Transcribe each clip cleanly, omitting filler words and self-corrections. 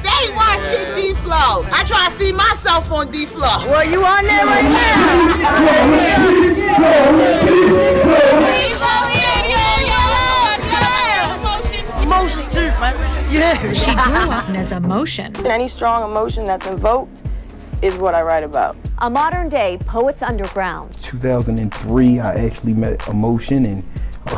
Stay watching D-Flow. I try to see myself on D-Flow. Well, you on there right now. Emotions too, man. Yeah. She grew up as emotion. Any strong emotion that's invoked is what I write about. A modern day Poets Underground. 2003, I actually met Emotion, and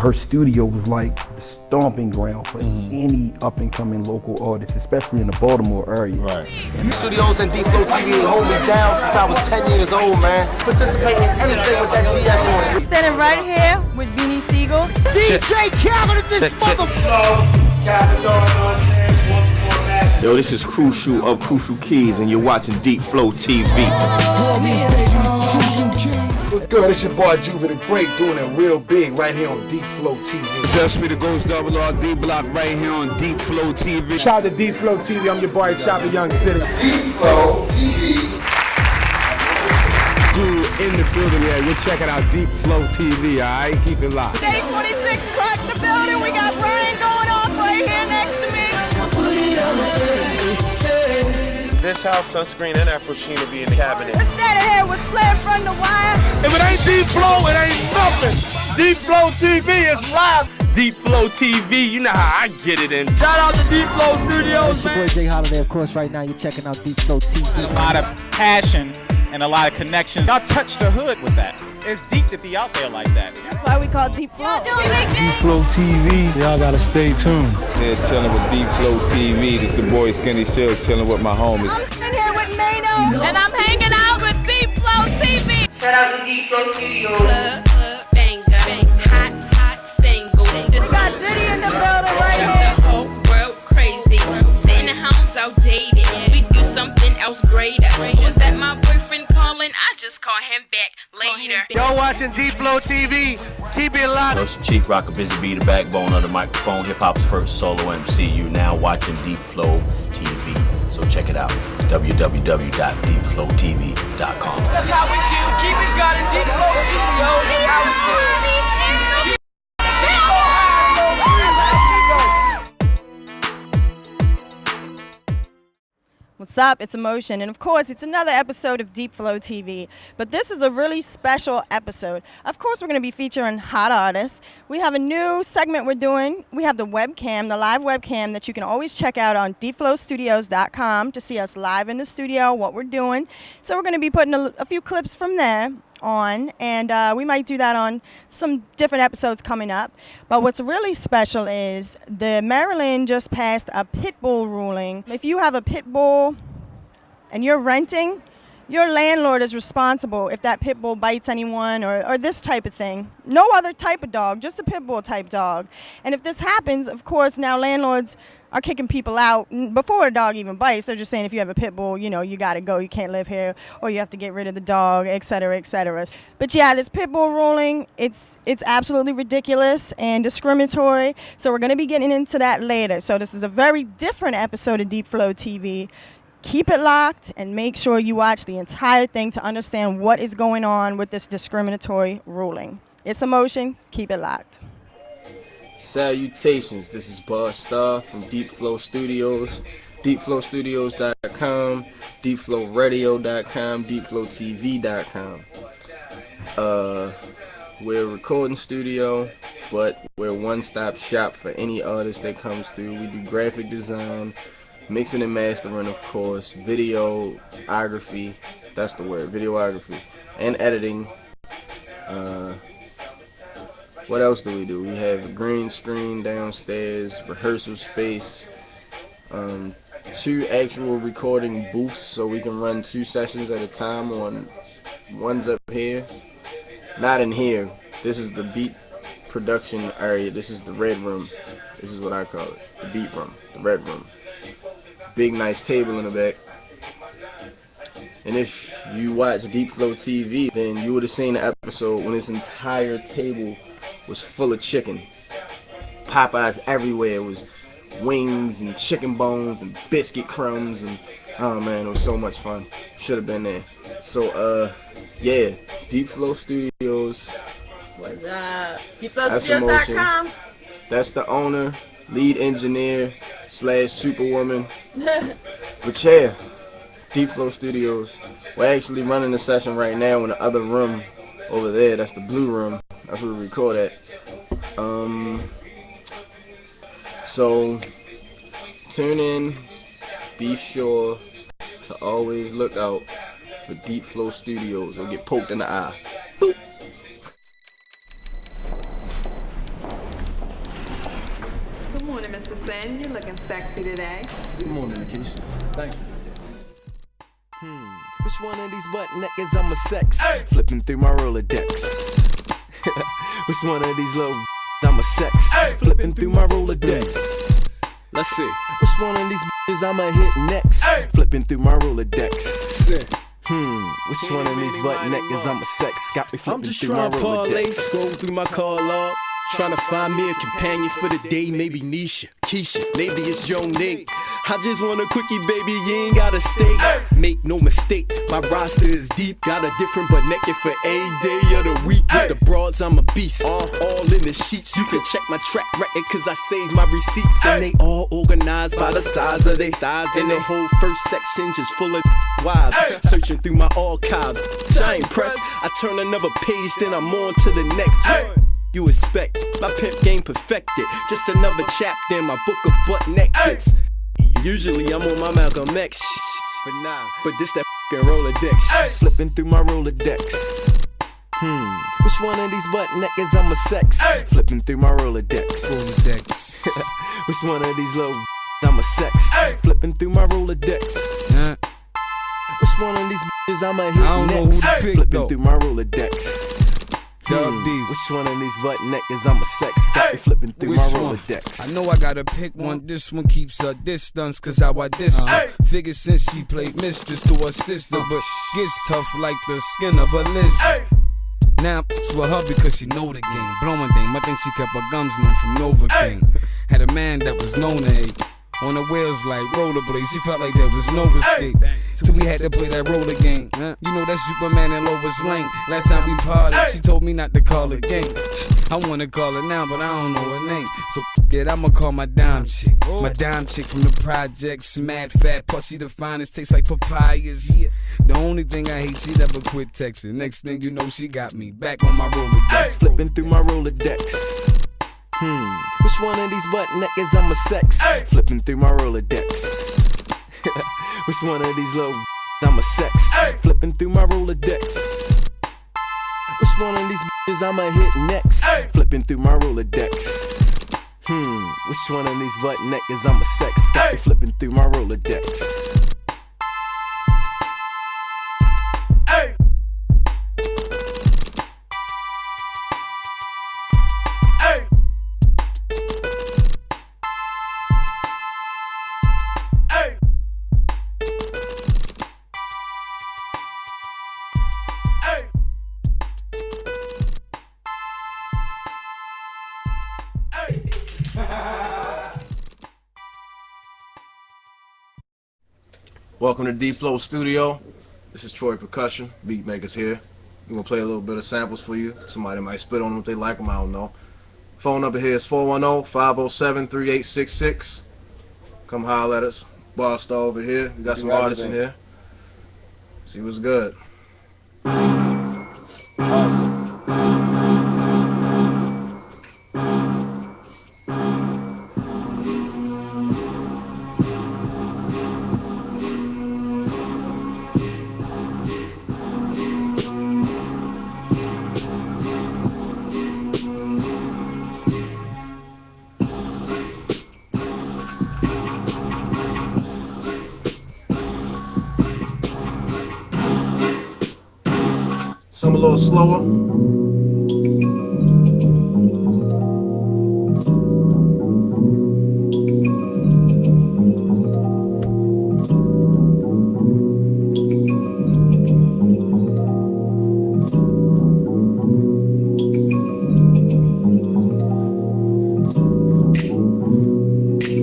her studio was like the stomping ground for any up-and-coming local artists, especially in the Baltimore area. Right. Studios and D-Flow TV hold me down since I was 10 years old, man. Participating in anything with that DF on it. Standing right here with Beanie Siegel. DJ Khaled, this motherfucker. Yo, this is Crucial of Crucial Keys, and you're watching Deep Flow TV. What's good? It's your boy Juve the Great doing it real big right here on Deep Flow TV. It's me, the Ghost Double R D Block right here on Deep Flow TV. Shout out to Deep Flow TV. I'm your boy Chop the Young City. Deep Flow TV. Dude, in the building, yeah. You're checking out Deep Flow TV, alright? Keep it locked. Day 26 rock the building. We got Brian going off right here next to me. This house, sunscreen, and Afro Sheen will be in the cabinet. Let's stand here with Flair from the wire. If it ain't Deep Flow, it ain't nothing. Deep Flow TV is live. Deep Flow TV, you know how I get it in. Shout out to Deep Flow Studios, man. It's your boy Jay Holiday, of course. Right now, you're checking out Deep Flow TV. There's a lot of passion and a lot of connections. Y'all touch the hood with that. It's deep to be out there like that. That's why we call Deep Flow. Deep Flow TV, y'all gotta stay tuned. Yeah, chilling with Deep Flow TV. This is the boy Skinny Shield chilling with my homies. I'm sitting here with Mano, and I'm hanging out with Deep Flow TV. Shout out to Deep Flow Studios. Bang, bang, hot single. Got Diddy in the building right here. The whole world crazy. Sitting at home's outdated. We do something else greater. Was that my boyfriend calling? I just call him back later. Y'all watching Deep Flow TV. Keep it locked. It's Chief Rocker Busy Bee, the backbone of the microphone, hip hop's first solo MC. You now watching Deep Flow TV. So check it out. www.deepflowtv.com. That's how we do. Keep it got it. Deep Flow Studios. What's up? It's Emotion, and of course, it's another episode of Deep Flow TV. But this is a really special episode. Of course, we're going to be featuring hot artists. We have a new segment we're doing. We have the webcam, the live webcam that you can always check out on deepflowstudios.com to see us live in the studio, what we're doing. So we're going to be putting a few clips from there on, and we might do that on some different episodes coming up. But what's really special is the Maryland just passed a pit bull ruling. If you have a pit bull and you're renting, your landlord is responsible if that pit bull bites anyone or this type of thing. No other type of dog, just a pit bull type dog. And if this happens, of course, now landlords are kicking people out before a dog even bites. They're just saying if you have a pit bull, you know, you got to go, you can't live here, or you have to get rid of the dog, et cetera, et cetera. But yeah, this pit bull ruling, it's absolutely ridiculous and discriminatory. So we're going to be getting into that later. So this is a very different episode of Deep Flow TV. Keep it locked and make sure you watch the entire thing to understand what is going on with this discriminatory ruling. It's Emotion. Keep it locked. Salutations, this is Buzz Star from Deep Flow Studios, deepflowstudios.com, deepflowradio.com, deepflowtv.com. We're a recording studio, but we're a one-stop shop for any artist that comes through. We do graphic design, mixing and mastering, of course, videography, that's the word, videography, and editing. What else do? We have a green screen downstairs, rehearsal space, 2 actual recording booths so we can run 2 sessions at a time on one's up here. Not in here. This is the beat production area. This is the red room. This is what I call it. The beat room. The red room. Big nice table in the back. And if you watch Deep Flow TV, then you would have seen the episode when this entire table was full of chicken. Popeyes everywhere. It was wings and chicken bones and biscuit crumbs, and oh man, it was so much fun. Should have been there. So yeah, Deep Flow Studios. What's up? DeepFlowStudios.com. That's the owner. lead engineer / superwoman. But yeah, Deep Flow Studios. We're actually running the session right now in the other room over there. That's the blue room. That's where we record at. So tune in. Be sure to always look out for Deep Flow Studios or get poked in the eye. Boop. Good morning, Mr. Sen. You're looking sexy today. Good morning, Keisha. Thank you. Which one of these butt niggas I'ma sex? Flipping through my Rolodex. Which one of these little I'ma sex? Flipping through my Rolodex. Let's see. Which one of these bitches I'ma hit next? Flipping through my Rolodex. Which one of these butt niggas I'ma sex? Got me flipping through my Rolodex. I'm just trying to parlay, scroll through my call log. Trying to find me a companion for the day, maybe Nisha, Keisha, maybe it's Joe Nate. I just want a quickie, baby, you ain't gotta stay. Make no mistake, my roster is deep. Got a different but naked for a day of the week. With the broads, I'm a beast, all in the sheets. You can check my track record, cause I saved my receipts. And they all organized by the size of their thighs. And the whole first section just full of wives. Searching through my archives, I ain't pressed. I turn another page, then I'm on to the next one. You expect my pimp game perfected. Just another chapter in my book of butt nakeds. Usually I'm on my Malcolm X but nah, but this that f***ing Rolodex. Flipping through my Rolodex. Which one of these butt niggas I'ma sex? Flipping through my Rolodex. Which one of these little I'ma sex? Flipping through my Rolodex. Which one of these bitches I'ma hit I don't next? know who to pick, Flipping though. through my Rolodex. Which one of these butt niggas I'ma sex? Got me flipping through Which my one? Rolodex. I know I gotta pick one. This one keeps her distance, cause how I diss her. Figure since she played mistress to her sister, but gets tough like the skin of a lizard. Now it's with her because she know the game. Blowing dame, I think she kept her gums numb from Novocaine. Had a man that was known to hate. On the wheels like rollerblades, she felt like there was no escape. So we had to play that roller game. You know that Superman and Lois Lane. Last time we parted, she told me not to call her game. I wanna call her now, but I don't know her name. So it, I'ma call my dime chick. My dime chick from the projects, mad fat, plus she the finest, tastes like papayas. The only thing I hate, she never quit texting. Next thing you know, she got me back on my Rolodex. Flipping through my Rolodex. Which one of these butt niggas I'ma sex? Flipping through my Rolodex. Which one of these little I'ma sex? Flipping through my Rolodex. Which one of these bitches I'ma hit next? Flipping through my Rolodex. Which one of these butt niggas I'ma sex? Got me flipping through my Rolodex. Welcome to Deep Flow Studio. This is Troy Percussion, Beatmakers here. We're gonna play a little bit of samples for you. Somebody might spit on them if they like them, I don't know. Phone number here is 410-507-3866. Come holler at us. Bar Star over here. We got some artists in here. See what's good. Some a little slower.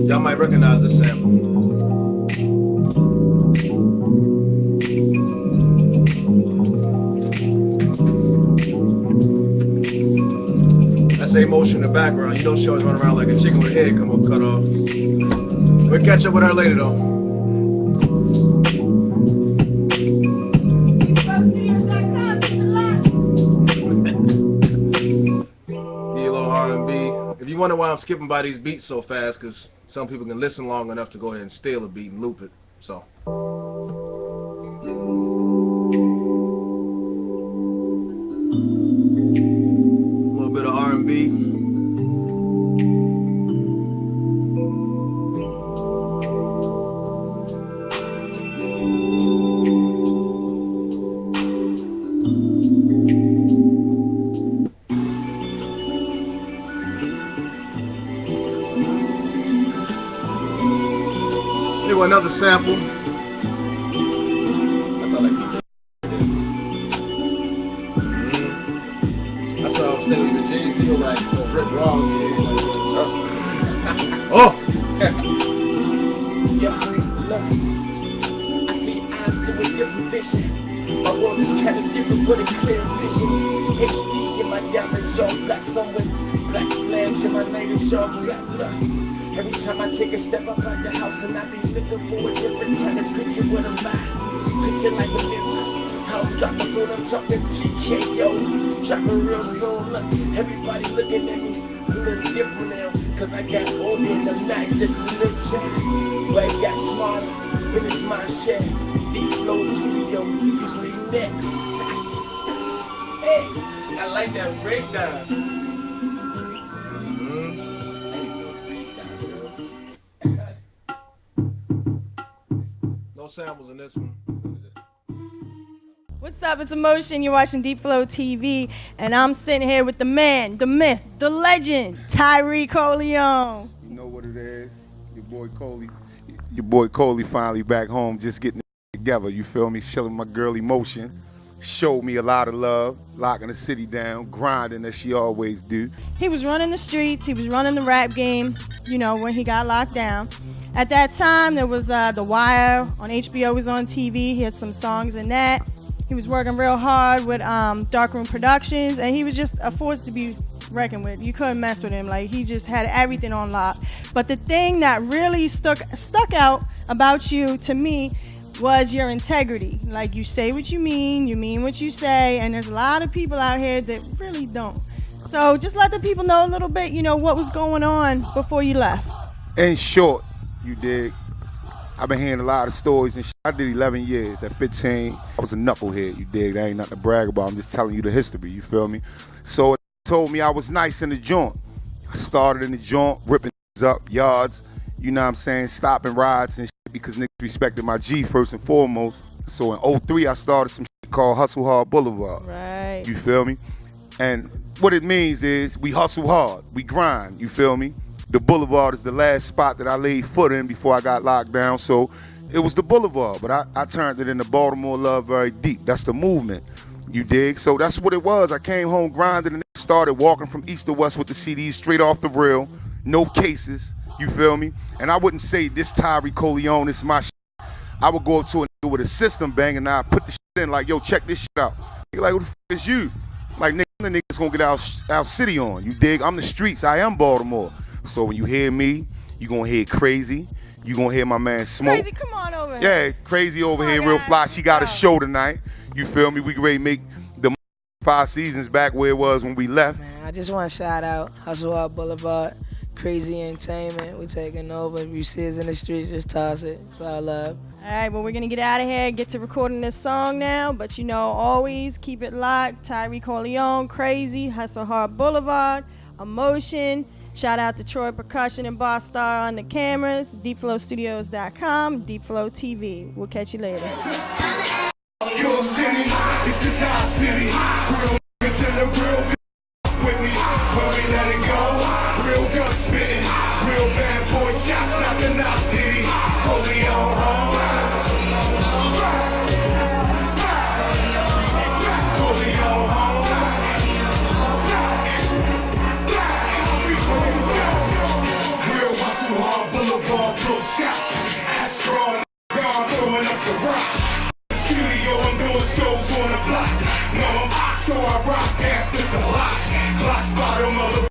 Y'all might recognize this sample. say motion in the background. You know she always run around like a chicken with her head come up cut off. We'll catch up with her later though. R&B. If you wonder why I'm skipping by these beats so fast, because some people can listen long enough to go ahead and steal a beat and loop it. So. A little bit of R&B. Another sample. That's how I see it. That's how I was thinking the Jay-Z like Rick Ross. Oh! Yeah, look. I see eyes through a different vision. My world is kind of different with a clear vision. HD in my diamonds all black. Some with black flags in my name all black. Look. Every time I take a step up out the house and I be looking for a different kind of picture with a vibe. Picture like a living house dropping soon, I'm talking TKO. Dropping real soon, look, everybody looking at me a little different now. Cause I got older and I'm not just a little child. But I got smarter, finished my share. Deep flow studio, you see next. Hey, I like that breakdown. No samples in this one. What's up? It's Emotion. You're watching Deep Flow TV, and I'm sitting here with the man, the myth, the legend, Tyree Cole. You know what it is. Your boy Coley finally back home, just getting it together. You feel me? Showing my girl Emotion. Showed me a lot of love, locking the city down, grinding as she always do. He was running the streets. He was running the rap game, you know, when he got locked down. At that time, there was The Wire on HBO was on TV. He had some songs in that. He was working real hard with Darkroom Productions, and he was just a force to be reckoned with. You couldn't mess with him. Like, he just had everything on lock. But the thing that really stuck out about you to me was your integrity. Like, you say what you mean what you say, and there's a lot of people out here that really don't. So just let the people know a little bit, you know, what was going on before you left. In short, you dig, I've been hearing a lot of stories and shit. I did 11 years. At 15, I was a knucklehead, you dig. That ain't nothing to brag about. I'm just telling you the history, you feel me? So it told me I was nice in the joint. I started in the joint, ripping up yards, you know what I'm saying, stopping rides and shit because niggas respected my G first and foremost. So in 03, I started some shit called Hustle Hard Boulevard. Right. You feel me? And what it means is we hustle hard, we grind, you feel me? The Boulevard is the last spot that I laid foot in before I got locked down, so it was the Boulevard, but I turned it into Baltimore Love Very Deep. That's the movement, you dig? So that's what it was. I came home grinding and started walking from east to west with the CDs straight off the reel, no cases, you feel me? And I wouldn't say this Tyree Cole, this is my shit. I would go up to a nigga with a system bang and I put the shit in like, yo, check this shit out. You're like, what the f is you? Like, nigga, the niggas gonna get our city on, you dig? I'm the streets, I am Baltimore. So when you hear me, you gonna hear Crazy. You gonna hear my man Smoke. Crazy, come on over here. Yeah, Crazy over here, real fly. She got a show tonight. You feel me? We ready to make the 5 seasons back where it was when we left. Man, I just want to shout out Hustle Hard Boulevard, Crazy Entertainment. We taking over. If you see us in the street, just toss it. It's all love. All right, well, we're going to get out of here, get to recording this song now. But, you know, always keep it locked. Tyree Cole, Crazy, Hustle Hard Boulevard, Emotion. Shout out to Troy Percussion and Boss Star on the cameras, deepflowstudios.com, Deep Flow TV. We'll catch you later. Your city, this is our city. Real niggas in the real with me. When we let it go, real gun spitting, real bad boy shots, not the knock diddy. Fully on home. Fully on home. Real Hustle Hard Boulevard, blow shots. Astro, gone throwing up the rock. Studio, I'm doing shows on the block. No, I'm so I rock after some locks. Lock spot on mother.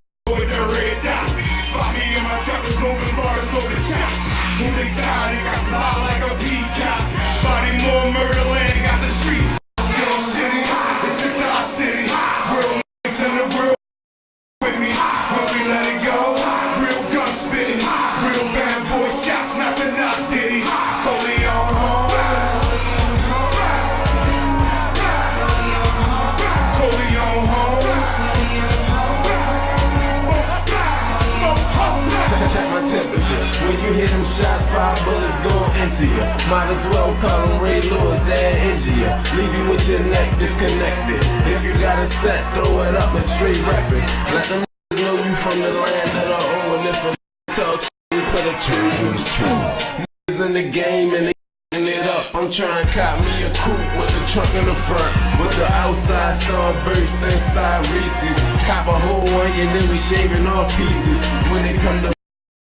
them shots, 5 bullets going into you. Might as well call them Ray Lewis, they'll injure you. Leave you with your neck disconnected. If you got a set, throw it up and straight rap it. Let them know you from the land of the O. And if a talk shit, we put a tune in his tune. Niggas in the game and they it up. I'm trying to cop me a coupe with the trunk in the front, with the outside Starburst inside Reese's. Cop a whole one and then we shaving off pieces. When it come to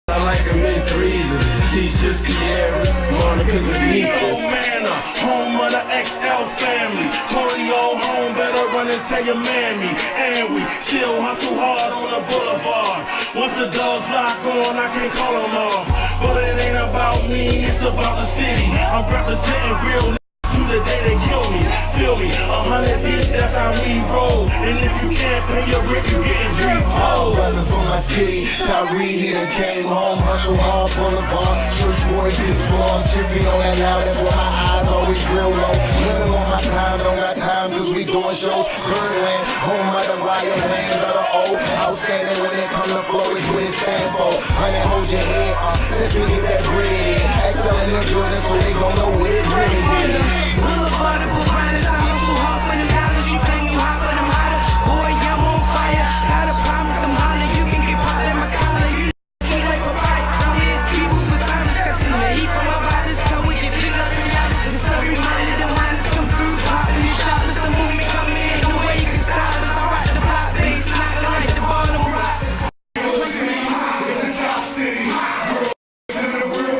I like them in threes, T-shirts, Kiaras, Monica's, and sneakers. Manor, home of the XL family. Corleo home, better run and tell your mammy. And we still hustle hard on the boulevard. Once the dogs lock on, I can't call them off. But it ain't about me, it's about the city. I'm representing real to the day they kill me. Feel me, 100 deep, that's how we roll. And if you can't pay your rent, you getting street told. Running for my city, Tyree, he done came home. Hustle hard, boulevard, church boy, big floor. Chippy on that loud, that's why my eyes always real low. Living on my time, don't got time, cause we doing shows. Birdland, home of the riot, land of the O. Outstanding when it come to flow, it's what it stand for. Honey, hold your head up, since we get that grid in. Excelling the good, so they gon' know what it really is. Boulevard of providers, I hustle hard for them dollars. You claim you hot, but I'm hotter. Boy, I'm on fire. Got a problem with them holler. You can get pot in my collar. You sweet like papaya. Round here, people with silence catching the heat from my riders. Till we get big up in y'all. Just a reminder, the miners come through. Popping your shot, let the movement come in. Ain't no way you can stop us. I rock the block, bass knocking like the bottom rockers. This is our city. Real in the real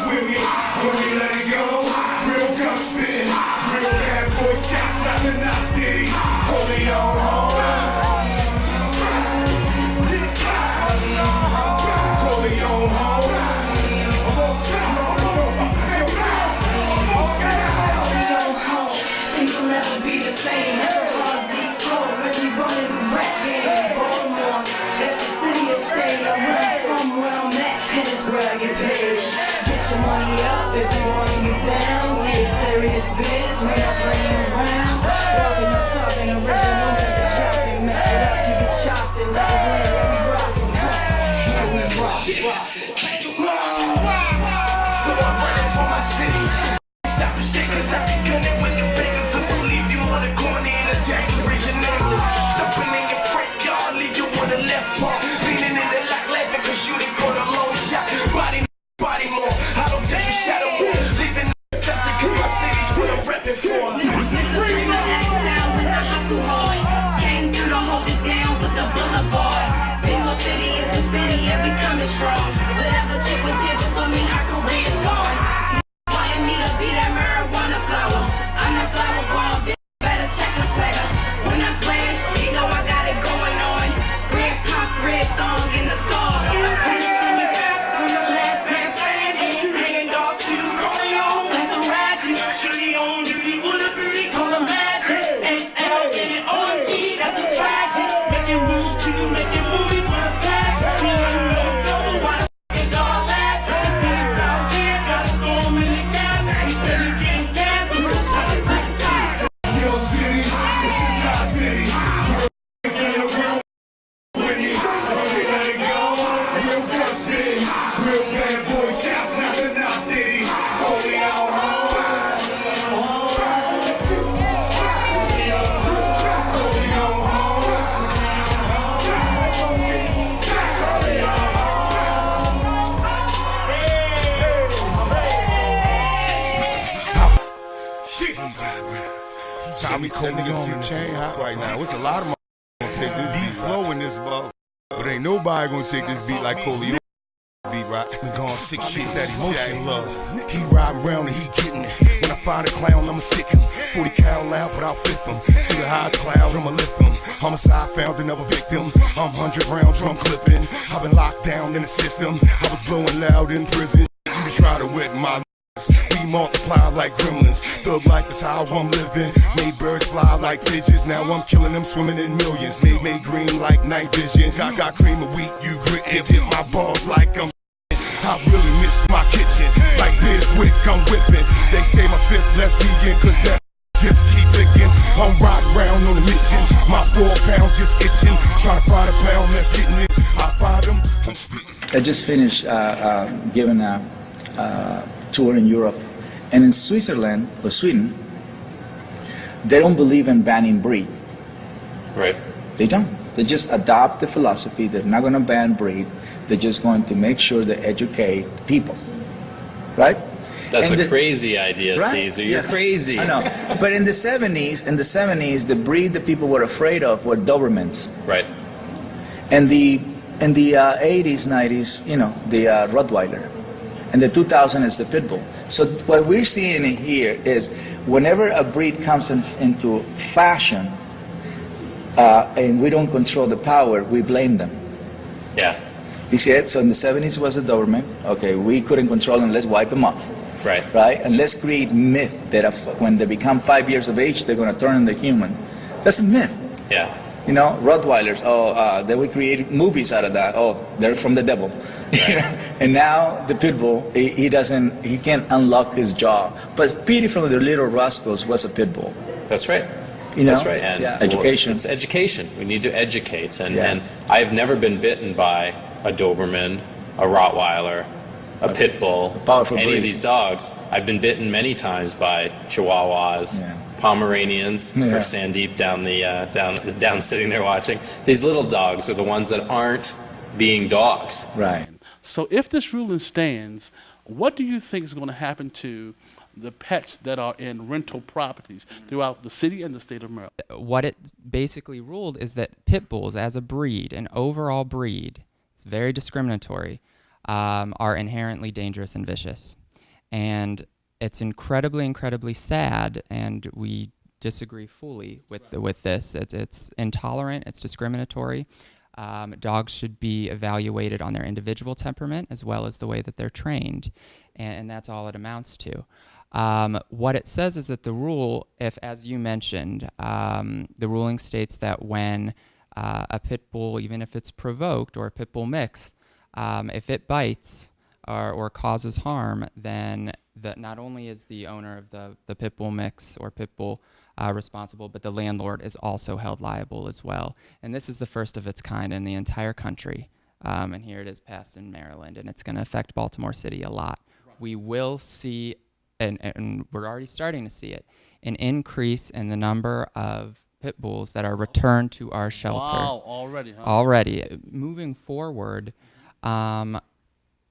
with me. When we let it go, real gun spitting. Real bad boy shots, knocking out Diddy. Corleo home. Corleo home. Things will never be the same. It's a hard, deep flow when we running the rap game. Baltimore, that's the city of state. I run from where I'm at, and it's where I get paid. Get your money up if you want to get down. Take serious biz, we not playing around. Walking up, talking original, never chopping. Mess with us, you get chopped and let it land. Yeah, we rockin', yeah, we rock. So I'm running for my city. Stop the shit, cause I be gunning with the beggars who will leave you on the corner in a taxi originators. Jumping in your front yard, leave you on the left part. Leaning in the lock, laughing cause you didn't go the long shot. Body more, I don't touch your shadow more. Leaving dusty cause my city's what I'm repping for. It's the prima XL when I hustle hard. Came through to hold it down with the boulevard. Bingo City is the city and we coming strong. Whatever chick was here before me, her career's gone. Wanting me to be that marijuana flower. I'm the flower bomb, bitch, better check the swagger. When I swash, you know I got it going on. Red pops, red thong in the sauce. Tommy Cole nigga T chain hot right now. It's a lot of gonna take this deep flow in this bug. But ain't nobody gonna take this beat like Corleo. Beat right. We gone 6 years that emotion love. He riding around and he getting it. When I find a clown, I'ma stick him. 40 cal loud, but I'll flip him. To the highest cloud, I'ma lift him. Homicide found another victim. I'm 100 round drum clipping. I've been locked down in the system. I was blowing loud in prison. You can try to wet my we multiply like gremlins. Thug life is how I'm living. Made birds fly like pigeons. Now I'm killing them, swimming in millions. Made green like night vision. Got cream of wheat, you grit. Dip my balls like I'm I really miss my kitchen. Like Biswick, I'm whipping. They say my fifth lesbian, cause that just keep licking. I'm rock round on a mission. My 4 pounds just itching. Trying to find a pound that's getting it. I find them. I'm spitting. I just finished giving a tour in Europe, and in Switzerland or Sweden, they don't believe in banning breed. Right. They don't. They just adopt the philosophy. They're not going to ban breed. They're just going to make sure they educate people, right? That's and a crazy idea, right? Cesar. You're crazy. I know. But in the 70s, the breed that people were afraid of were Dobermans. Right. And in the 80s, 90s, the Rottweiler. And the 2000 is the pit bull. So what we're seeing here is whenever a breed comes into fashion and we don't control the power, we blame them. Yeah. You see it? So in the 70s was a Doberman. Okay, we couldn't control them, let's wipe them off. Right. Right? And let's create myth that when they become 5 years of age, they're going to turn into human. That's a myth. Yeah. Rottweilers, they would create movies out of that. Oh, they're from the devil. Right. And now the pit bull, he can't unlock his jaw. But Petey from the Little Rascals was a pit bull. That's right. You know? That's right. And education. It's education. We need to educate. And I've never been bitten by a Doberman, a Rottweiler, a pit bull, any of these dogs. I've been bitten many times by Chihuahuas, Pomeranians, or Sandeep down sitting there watching. These little dogs are the ones that aren't being dogs. Right. So if this ruling stands, what do you think is going to happen to the pets that are in rental properties throughout the city and the state of Maryland? What it basically ruled is that pit bulls as a breed, an overall breed, it's very discriminatory, are inherently dangerous and vicious. And it's incredibly, incredibly sad, and we disagree fully with this. It's intolerant, it's discriminatory. Dogs should be evaluated on their individual temperament as well as the way that they're trained, and that's all it amounts to. What it says is that the rule, as you mentioned, the ruling states that when a pit bull, even if it's provoked, or a pit bull mix, if it bites or causes harm, then not only is the owner of the pit bull mix or pit bull responsible, but the landlord is also held liable as well. And this is the first of its kind in the entire country. And here it is passed in Maryland, and it's going to affect Baltimore City a lot. We will see, and we're already starting to see it, an increase in the number of pit bulls that are returned to our shelter. Wow, already, huh? Already. Moving forward,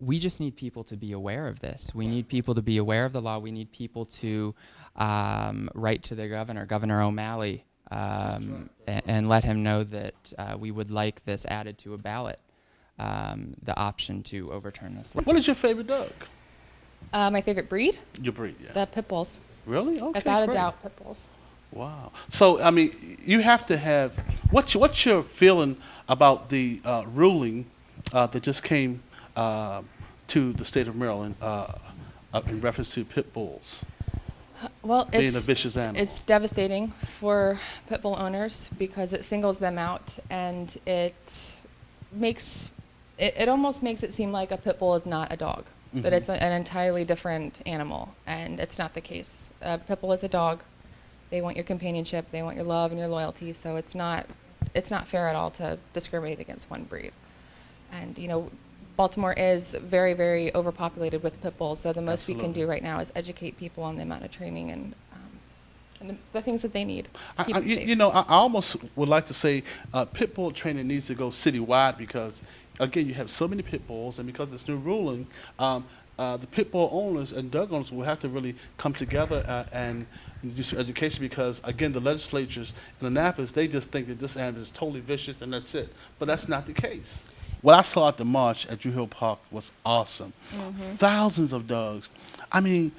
we just need people to be aware of this. We need people to be aware of the law. We need people to write to the governor, Governor O'Malley, and let him know that we would like this added to a ballot, the option to overturn this law. What is your favorite dog? My favorite breed? Your breed, yeah. The pit bulls. Really? Okay, Without great. a doubt, pit bulls. Wow. So, I mean, you have to have, what's your feeling about the ruling that just came to the state of Maryland in reference to pit bulls? Well, being a vicious animal. It's devastating for pit bull owners because it singles them out, and it almost makes it seem like a pit bull is not a dog, but it's an entirely different animal, and it's not the case. A pit bull is a dog. They want your companionship, they want your love and your loyalty, so it's not fair at all to discriminate against one breed. And Baltimore is very, very overpopulated with pit bulls, so the most we can do right now is educate people on the amount of training and the things that they need to keep them safe. I almost would like to say pit bull training needs to go citywide because, again, you have so many pit bulls, and because this new ruling, the pit bull owners and dog owners will have to really come together and do some education because, again, the legislatures in Annapolis, they just think that this animal is totally vicious and that's it. But that's not the case. What I saw at the march at Drew Hill Park was awesome. Thousands of dogs. I mean,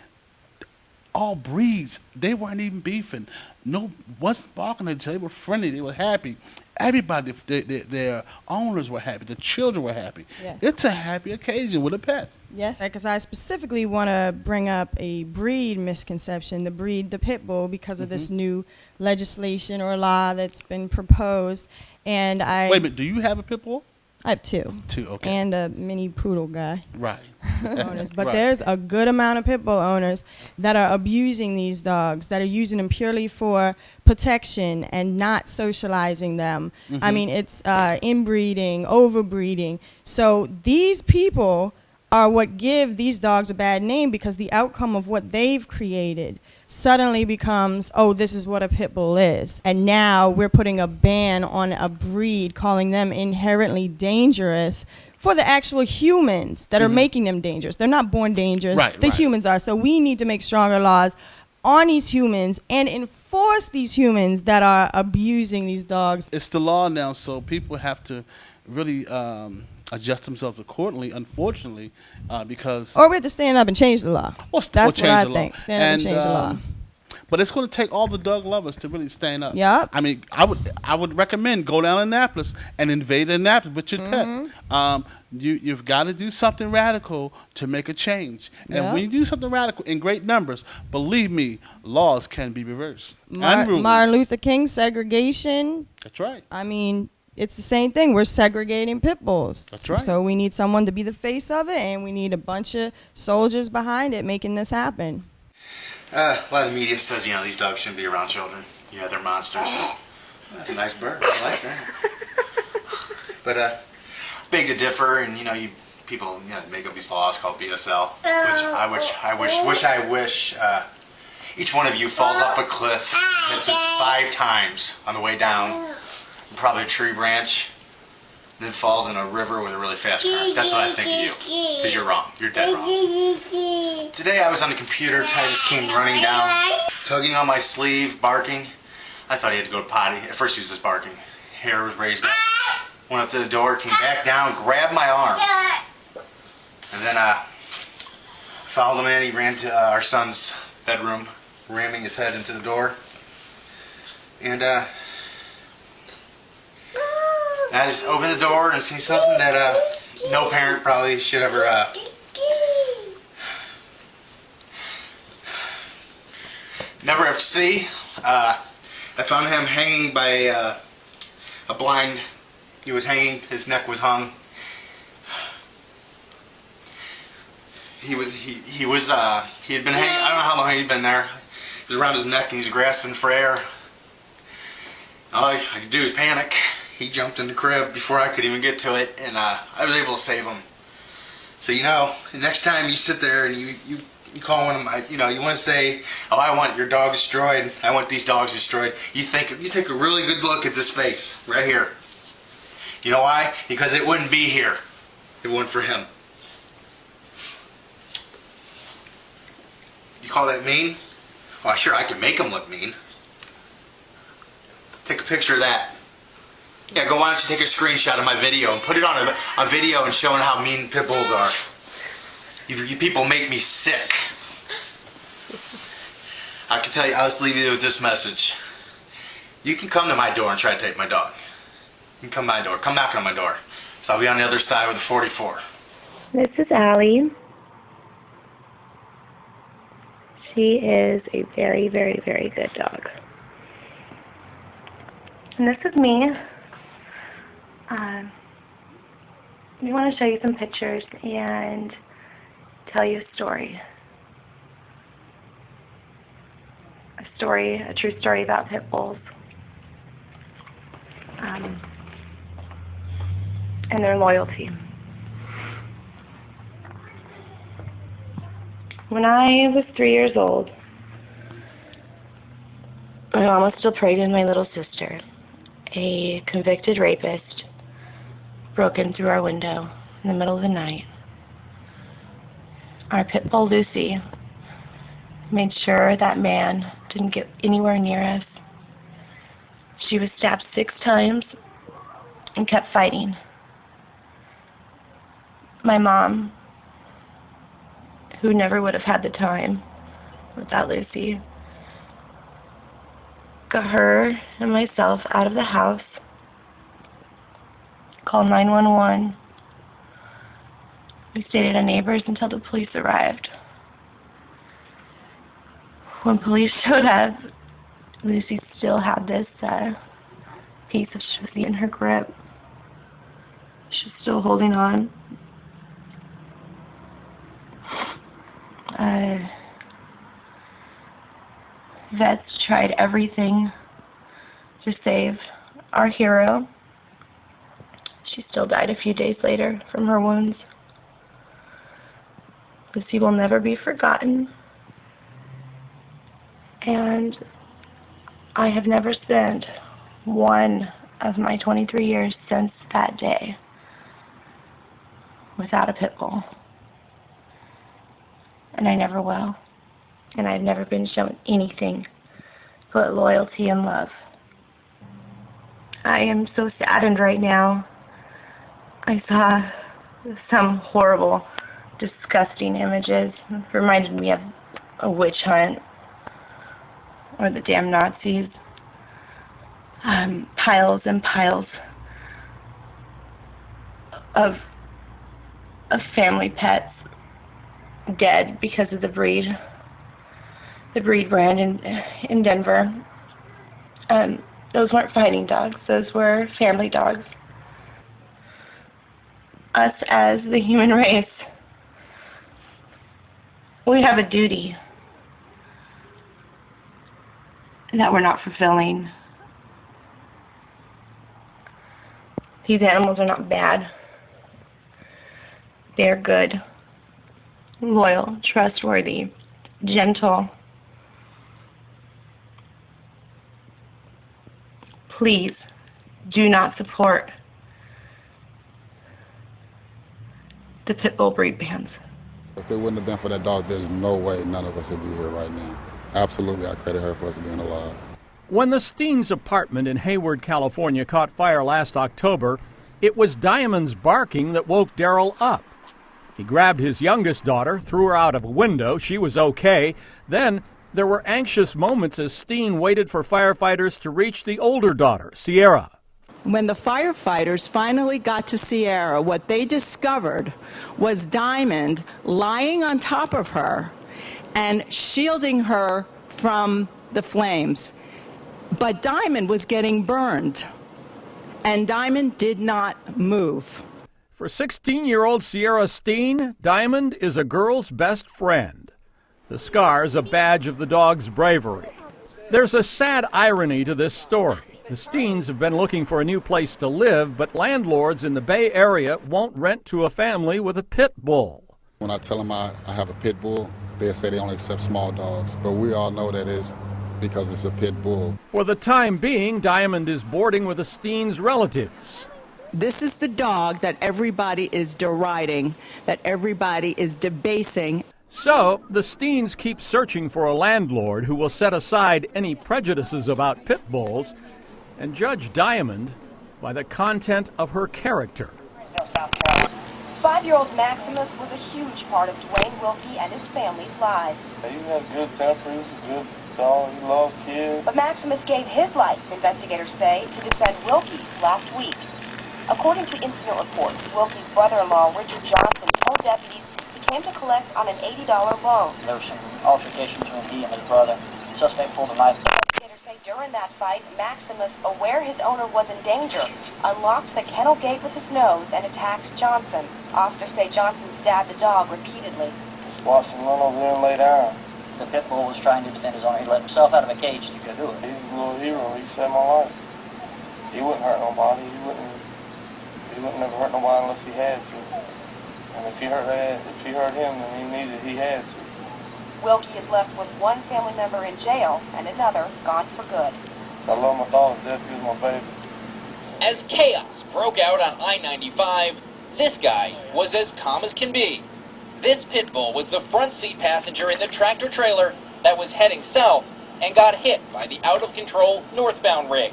all breeds. They weren't even beefing. No, wasn't barking at each other. They were friendly. They were happy. Everybody, their owners were happy. The children were happy. Yeah. It's a happy occasion with a pet. Yes, because I specifically want to bring up a breed misconception, the pit bull, because of this new legislation or law that's been proposed. And Wait a minute, do you have a pit bull? I have two. Two, okay. And a mini poodle guy. Right. owners, but Right. there's a good amount of pit bull owners that are abusing these dogs, that are using them purely for protection and not socializing them. I Mhm. mean, it's inbreeding, overbreeding. So these people are what give these dogs a bad name, because the outcome of what they've created suddenly becomes, oh, this is what a pit bull is. And now we're putting a ban on a breed, calling them inherently dangerous for the actual humans that are Mhm. making them dangerous. They're not born dangerous. Right, the right. humans are. So we need to make stronger laws on these humans and enforce these humans that are abusing these dogs. It's the law now, so people have to really adjust themselves accordingly, unfortunately, because... Or we have to stand up and change the law. That's what change I the law. think. Stand up and change the law. But it's going to take all the dog lovers to really stand up. Yep. I mean, I would recommend go down to Annapolis and invade Annapolis with your Mm-hmm. pet. You've got to do something radical to make a change. And Yep. when you do something radical in great numbers, believe me, laws can be reversed. and rules. Martin Luther King, segregation. That's right. I mean, it's the same thing. We're segregating pit bulls. That's right. So we need someone to be the face of it, and we need a bunch of soldiers behind it making this happen. A lot of the media says, these dogs shouldn't be around children. They're monsters. That's a nice bird. I like that. But big to differ, and you people make up these laws called BSL, which I wish each one of you falls off a cliff, hits it 5 times on the way down, probably a tree branch, then falls in a river with a really fast current. That's what I think of you, because you're wrong. You're dead wrong. Today I was on the computer, Titus came running down, tugging on my sleeve, barking. I thought he had to go to potty. At first he was just barking. Hair was raised up. Went up to the door, came back down, grabbed my arm. And then followed him in. He ran to our son's bedroom, ramming his head into the door. And I just opened the door and see something that no parent probably should ever never have to see. I found him hanging by a blind. He was hanging. His neck was hung. He had been hanging. I don't know how long he'd been there. It was around his neck, and he's grasping for air. All I could do is panic. He jumped in the crib before I could even get to it, and I was able to save him. So next time you sit there and you call one of my, you want to say, oh, I want your dog destroyed. I want these dogs destroyed. You take a really good look at this face right here. You know why? Because it wouldn't be here if it wasn't for him. You call that mean? Oh, sure, I can make him look mean. Take a picture of that. Yeah, why don't you take a screenshot of my video and put it on a video and showing how mean pit bulls are. You people make me sick. I can tell you, I'll just leave you with this message. You can come to my door and try to take my dog. You can come to my door. Come knocking on my door. So I'll be on the other side with a 44. This is Allie. She is a very, very, very good dog. And this is me. We want to show you some pictures and tell you a story. A true story about pit bulls. And their loyalty. When I was 3 years old, my mom was still pregnant with my little sister. A convicted rapist broke in through our window in the middle of the night. Our pit bull Lucy made sure that man didn't get anywhere near us. She was stabbed 6 times and kept fighting. My mom, who never would have had the time without Lucy, got her and myself out of the house, called 911. We stayed at a neighbor's until the police arrived. When police showed up, Lucy still had this piece of Shizzy in her grip. She was still holding on. Vets tried everything to save our hero. She still died a few days later from her wounds. Lucy will never be forgotten. And I have never spent one of my 23 years since that day without a pit bull. And I never will. And I've never been shown anything but loyalty and love. I am so saddened right now. I saw some horrible, disgusting images. It reminded me of a witch hunt or the damn Nazis. Piles and piles of family pets dead because of the breed brand in Denver. Those weren't fighting dogs, those were family dogs. Us as the human race, we have a duty that we're not fulfilling. These animals are not bad. They're good, loyal, trustworthy, gentle. Please do not support the pit bull breed bans. If it wouldn't have been for that dog, there's no way none of us would be here right now. Absolutely, I credit her for us being alive. When the Steens' apartment in Hayward, California caught fire last October, it was Diamond's barking that woke Daryl up. He grabbed his youngest daughter, threw her out of a window. She was okay. Then there were anxious moments as Steen waited for firefighters to reach the older daughter, Sierra. When the firefighters finally got to Sierra, what they discovered was Diamond lying on top of her and shielding her from the flames. But Diamond was getting burned, and Diamond did not move. For 16-year-old Sierra Steen, Diamond is a girl's best friend. The scar is a badge of the dog's bravery. There's a sad irony to this story. The Steens have been looking for a new place to live, but landlords in the Bay Area won't rent to a family with a pit bull. When I tell them I have a pit bull, they'll say they only accept small dogs, but we all know that is because it's a pit bull. For the time being, Diamond is boarding with the Steens' relatives. This is the dog that everybody is deriding, that everybody is debasing. So, the Steens keep searching for a landlord who will set aside any prejudices about pit bulls and judge Diamond by the content of her character. 5-year-old Maximus was a huge part of Dwayne Wilkie and his family's lives. He had a good temper, he was a good dog, he loved kids. But Maximus gave his life, investigators say, to defend Wilkie's last week. According to incident reports, Wilkie's brother-in-law, Richard Johnson, told deputies he came to collect on an $80 loan. There was some altercation between he and his brother. The suspect pulled a knife. Investigators say during that fight, Maximus, aware his owner was in danger, unlocked the kennel gate with his nose and attacked Johnson. Officers say Johnson stabbed the dog repeatedly. Just watched him run over there and lay down. The pit bull was trying to defend his owner. He let himself out of a cage to go do it. He's a little hero. He saved my life. He wouldn't hurt nobody. He wouldn't never hurt nobody unless he had to. And if he hurt him, then he had to. Wilkie is left with one family member in jail and another gone for good. I love my dog to death. He was my baby. As chaos broke out on I-95, this guy was as calm as can be. This pit bull was the front seat passenger in the tractor trailer that was heading south and got hit by the out-of-control northbound rig.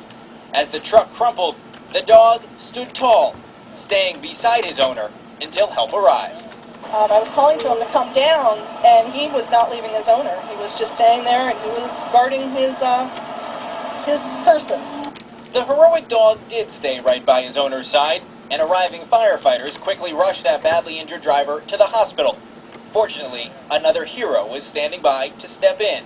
As the truck crumpled, the dog stood tall, staying beside his owner until help arrived. I was calling to him to come down, and he was not leaving his owner. He was just staying there, and he was guarding his person. The heroic dog did stay right by his owner's side, and arriving firefighters quickly rushed that badly injured driver to the hospital. Fortunately, another hero was standing by to step in.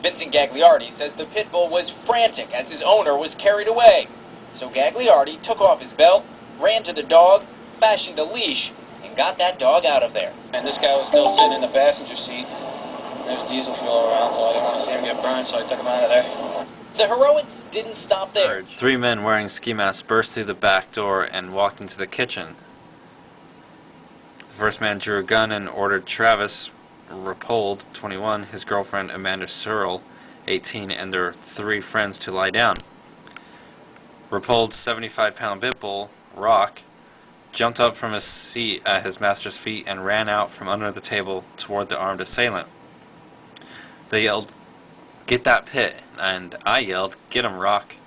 Vincent Gagliardi says the pit bull was frantic as his owner was carried away. So Gagliardi took off his belt, ran to the dog, fashioned a leash, and got that dog out of there. And this guy was still sitting in the passenger seat. There's diesel fuel around, so I didn't want to see him get burned, so I took him out of there. The heroics didn't stop there. 3 men wearing ski masks burst through the back door and walked into the kitchen. The first man drew a gun and ordered Travis Rappold, 21, his girlfriend Amanda Searle, 18, and their 3 friends to lie down. Rappold's 75-pound pit bull, Rock, jumped up from his seat at his master's feet and ran out from under the table toward the armed assailant. They yelled, "Get that pit," and I yelled, "Get him, Rock,"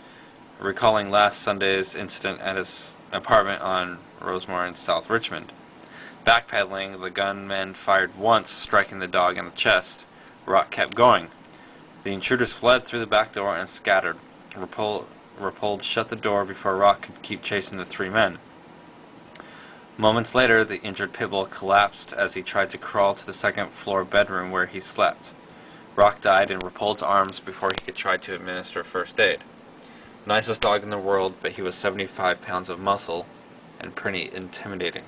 recalling last Sunday's incident at his apartment on Rosemore in South Richmond. Backpedaling, the gunmen fired once, striking the dog in the chest. Rock kept going. The intruders fled through the back door and scattered. Rappold shut the door before Rock could keep chasing the 3 men. Moments later, the injured pit bull collapsed as he tried to crawl to the second-floor bedroom where he slept. Rock died in Rappold's arms before he could try to administer first aid. Nicest dog in the world, but he was 75 pounds of muscle and pretty intimidating.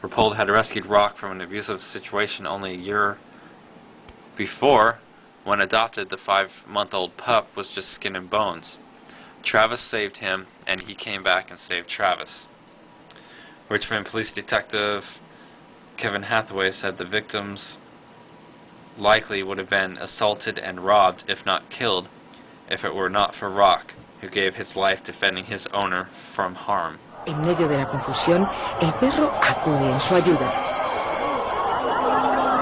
Rappold had rescued Rock from an abusive situation only a year before. When adopted, the 5-month-old pup was just skin and bones. Travis saved him, and he came back and saved Travis. Richmond Police Detective Kevin Hathaway said the victims likely would have been assaulted and robbed, if not killed, if it were not for Rock, who gave his life defending his owner from harm. En medio de la confusión, el perro acude en su ayuda.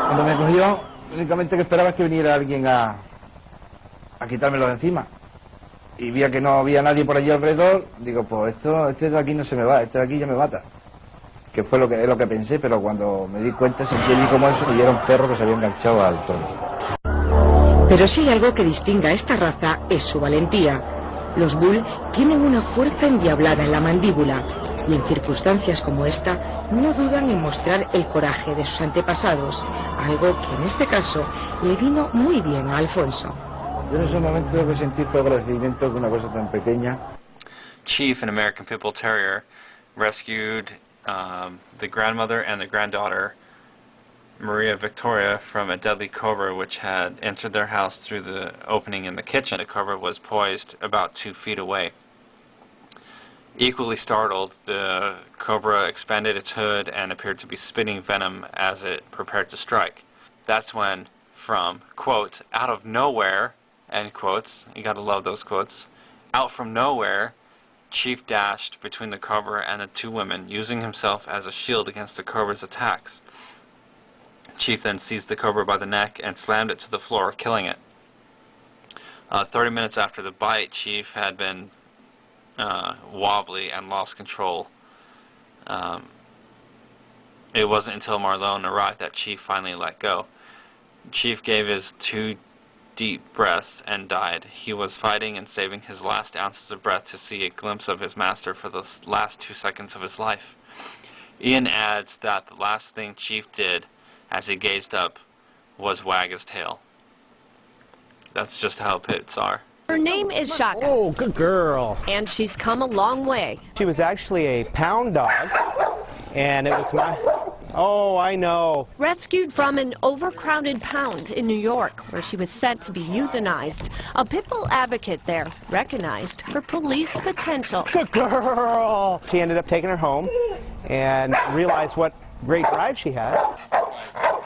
Cuando me cogió, únicamente que esperaba que viniera alguien a quitármelo de encima. Y vi que no había nadie por allí alrededor, digo, pues este de aquí no se me va, este de aquí ya me mata. Que fue lo que pensé, pero cuando me di cuenta sentí allí como eso y era un perro que se había enganchado al tronco. Pero si hay algo que distingue a esta raza es su valentía. Los bull tienen una fuerza endiablada en la mandíbula y en circunstancias como esta no dudan en mostrar el coraje de sus antepasados, algo que en este caso le vino muy bien a Alfonso. Yo en ese momento lo que sentí fue agradecimiento que una cosa tan pequeña. Chief, an American Pit Bull Terrier, rescued the grandmother and the granddaughter, Maria Victoria, from a deadly cobra which had entered their house through the opening in the kitchen. The cobra was poised about 2 feet away. Equally startled, the cobra expanded its hood and appeared to be spitting venom as it prepared to strike. That's when, from, quote, out of nowhere, end quotes, you gotta love those quotes, out from nowhere, Chief dashed between the cobra and the 2 women, using himself as a shield against the cobra's attacks. Chief then seized the cobra by the neck and slammed it to the floor, killing it. 30 minutes after the bite, Chief had been wobbly and lost control. It wasn't until Marlone arrived that Chief finally let go. Chief gave his 2 deep breaths and died. He was fighting and saving his last ounces of breath to see a glimpse of his master for the last 2 seconds of his life. Ian adds that the last thing Chief did as he gazed up was wag his tail. That's just how pits are. Her name is Shaka. Oh, good girl. And she's come a long way. She was actually a pound dog, and it was my... Oh, I know. Rescued from an overcrowded pound in New York, where she was set to be euthanized. A pit bull advocate there recognized her police potential. Good girl. She ended up taking her home and realized what great drive she had.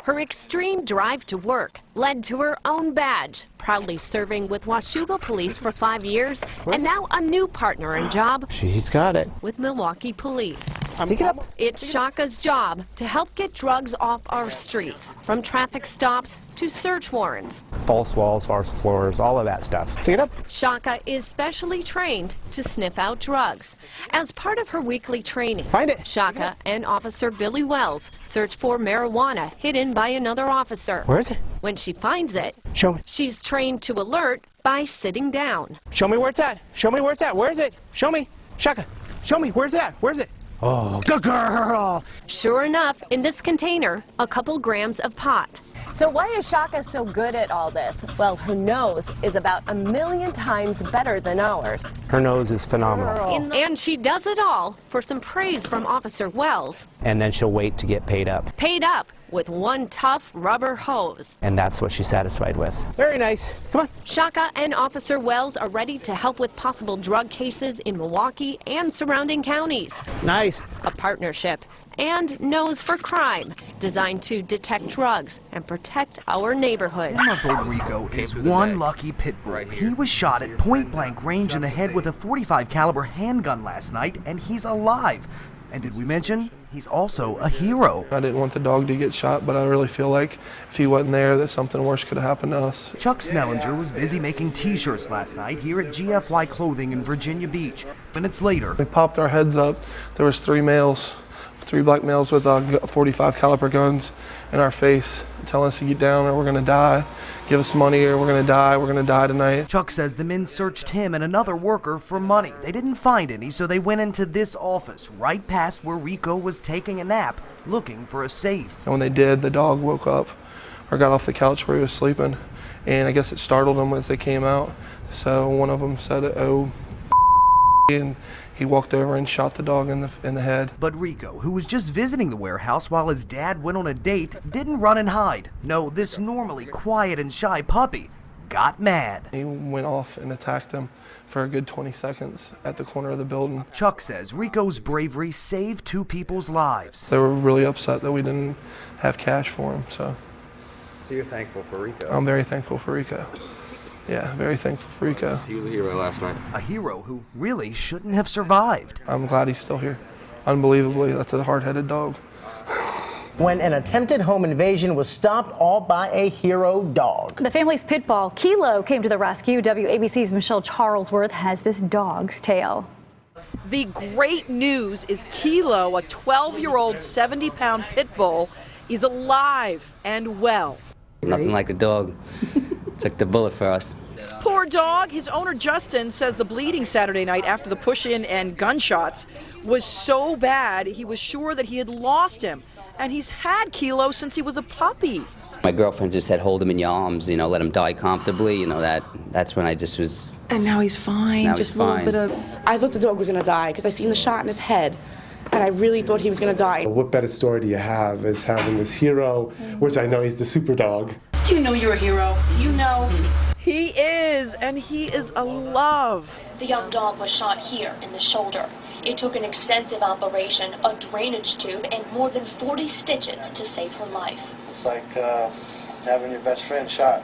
Her extreme drive to work led to her own badge, proudly serving with Washougal Police for 5 years, and now a new partner and job. She's got it. With Milwaukee Police. Stick it up. It's Shaka's job to help get drugs off our streets, from traffic stops to search warrants. False walls, false floors, all of that stuff. Stick it up. Shaka is specially trained to sniff out drugs. As part of her weekly training, find it. Shaka and Officer Billy Wells search for marijuana hidden by another officer. Where is it? When she finds it, show me. She's trained to alert by sitting down. Show me where it's at. Show me where it's at. Where is it? Show me. Shaka, show me. Where's it at? Where's it? Oh, good girl. Sure enough, in this container, a couple grams of pot. So why is Shaka so good at all this? Well, her nose is about 1,000,000 times better than ours. Her nose is phenomenal. And she does it all for some praise from Officer Wells. And then she'll wait to get paid up. Paid up with one tough rubber hose. And that's what she's satisfied with. Very nice. Come on. Shaka and Officer Wells are ready to help with possible drug cases in Milwaukee and surrounding counties. Nice. A partnership. And Nose for Crime, designed to detect drugs and protect our neighborhood. 10-month-old Rico is one lucky pit bull. He was shot at point-blank range in the head with a .45 caliber handgun last night, and he's alive. And did we mention he's also a hero? I didn't want the dog to get shot, but I really feel like if he wasn't there, that something worse could have happened to us. Chuck Snellinger was busy making t-shirts last night here at GFY Clothing in Virginia Beach. Minutes later, we popped our heads up. There was three black males with .45 caliber guns in our face, telling us to get down or we're gonna die. Give us money or we're gonna die tonight. Chuck says the men searched him and another worker for money. They didn't find any, so they went into this office, right past where Rico was taking a nap, looking for a safe. And when they did, the dog woke up or got off the couch where he was sleeping, and I guess it startled them as they came out. So one of them said, "Oh," and he walked over and shot the dog in the head. But Rico, who was just visiting the warehouse while his dad went on a date, didn't run and hide. No, this normally quiet and shy puppy got mad. He went off and attacked them for a good 20 seconds at the corner of the building. Chuck says Rico's bravery saved two people's lives. They were really upset that we didn't have cash for him. So you're thankful for Rico? I'm very thankful for Rico. Yeah, very thankful for Rico. He was a hero last night. A hero who really shouldn't have survived. I'm glad he's still here. Unbelievably, that's a hard-headed dog. When an attempted home invasion was stopped all by a hero dog. The family's pit bull, Kilo, came to the rescue. WABC's Michelle Charlesworth has this dog's tale. The great news is Kilo, a 12-year-old, 70-pound pit bull, is alive and well. Nothing like a dog. Took the bullet for us. Poor dog. His owner, Justin, says the bleeding Saturday night after the push-in and gunshots was so bad he was sure that he had lost him. And he's had Kilo since he was a puppy. My girlfriend just said, hold him in your arms, you know, let him die comfortably. You know, that's when I just was... And now he's fine. Now just he's a little fine. bit of... I thought the dog was going to die because I seen the shot in his head. And I really thought he was going to die. What better story do you have is having this hero, which I know he's the super dog. Do you know you're a hero? Do you know? He is, and he is a love. The young dog was shot here in the shoulder. It took an extensive operation, a drainage tube, and more than 40 stitches to save her life. It's like having your best friend shot.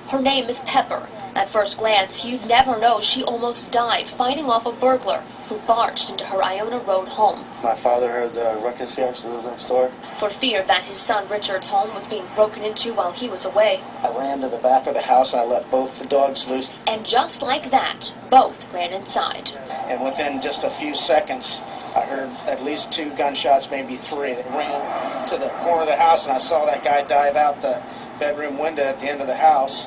Her name is Pepper. At first glance, you'd never know she almost died fighting off a burglar who barged into her Iona Road home. My father heard the ruckus he actually was next door. For fear that his son Richard's home was being broken into while he was away. I ran to the back of the house and I let both the dogs loose. And just like that, both ran inside. And within just a few seconds, I heard at least 2 gunshots, maybe 3. They ran to the corner of the house and I saw that guy dive out the bedroom window at the end of the house.